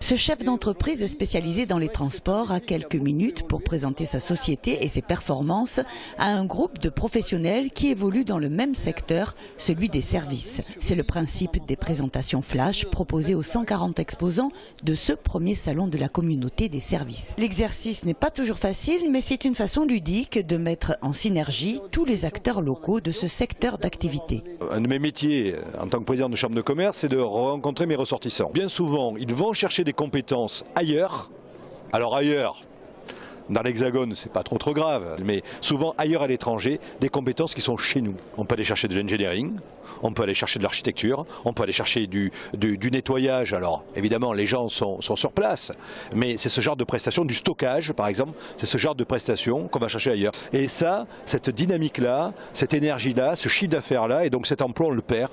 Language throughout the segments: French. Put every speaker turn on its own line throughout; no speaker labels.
Ce chef d'entreprise spécialisé dans les transports a quelques minutes pour présenter sa société et ses performances à un groupe de professionnels qui évoluent dans le même secteur, celui des services. C'est le principe des présentations flash proposées aux 140 exposants de ce premier salon de la communauté des services. L'exercice n'est pas toujours facile, mais c'est une façon ludique de mettre en synergie tous les acteurs locaux de ce secteur d'activité.
Un de mes métiers en tant que président de chambre de commerce, c'est de rencontrer mes ressortissants. Bien souvent, ils vont chercher des compétences ailleurs. Alors ailleurs, dans l'Hexagone, c'est pas trop grave, mais souvent ailleurs à l'étranger, des compétences qui sont chez nous. On peut aller chercher de l'engineering, on peut aller chercher de l'architecture, on peut aller chercher du nettoyage. Alors évidemment, les gens sont sur place, mais c'est ce genre de prestations, du stockage par exemple, c'est ce genre de prestations qu'on va chercher ailleurs. Et ça, cette dynamique-là, cette énergie-là, ce chiffre d'affaires-là, et donc cet emploi, on le perd.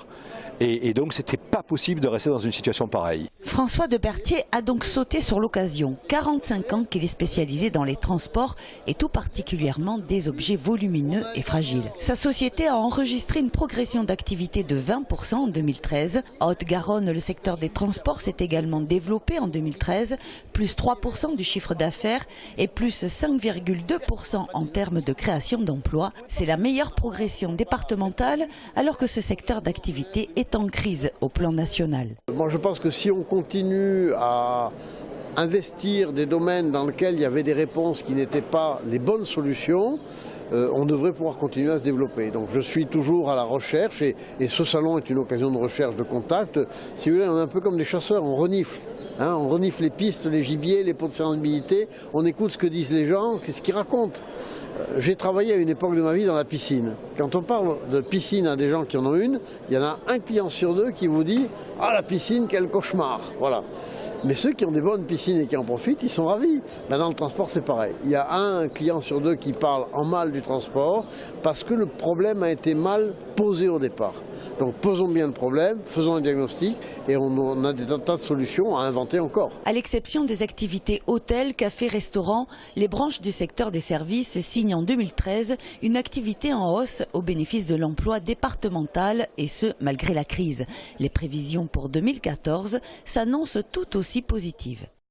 Et donc c'était pas possible de rester dans une situation pareille.
François de Berthier a donc sauté sur l'occasion. 45 ans qu'il est spécialisé dans les transports et tout particulièrement des objets volumineux et fragiles. Sa société a enregistré une progression d'activité de 20% en 2013. À Haute-Garonne, le secteur des transports s'est également développé en 2013, plus 3% du chiffre d'affaires et plus 5,2% en termes de création d'emplois. C'est la meilleure progression départementale alors que ce secteur d'activité est en crise au plan national.
Moi, je pense que si on continue à investir des domaines dans lesquels il y avait des réponses qui n'étaient pas les bonnes solutions, on devrait pouvoir continuer à se développer. Donc je suis toujours à la recherche et ce salon est une occasion de recherche, de contact. Si vous voulez, on est un peu comme des chasseurs, on renifle. On renifle les pistes, les gibiers, les pots de sérenité, on écoute ce que disent les gens, ce qu'ils racontent. J'ai travaillé à une époque de ma vie dans la piscine. Quand on parle de piscine à des gens qui en ont une, il y en a un client sur deux qui vous dit « Ah, la piscine, quel cauchemar !» Voilà. Mais ceux qui ont des bonnes piscines et qui en profitent, ils sont ravis. Ben, dans le transport, c'est pareil. Il y a un client sur deux qui parle en mal du transport parce que le problème a été mal posé au départ. Donc posons bien le problème, faisons un diagnostic et on a des tas de solutions à inventer encore.
À l'exception des activités hôtels, cafés, restaurants, les branches du secteur des services signent en 2013 une activité en hausse au bénéfice de l'emploi départemental et ce malgré la crise. Les prévisions pour 2014 s'annoncent tout aussi positives.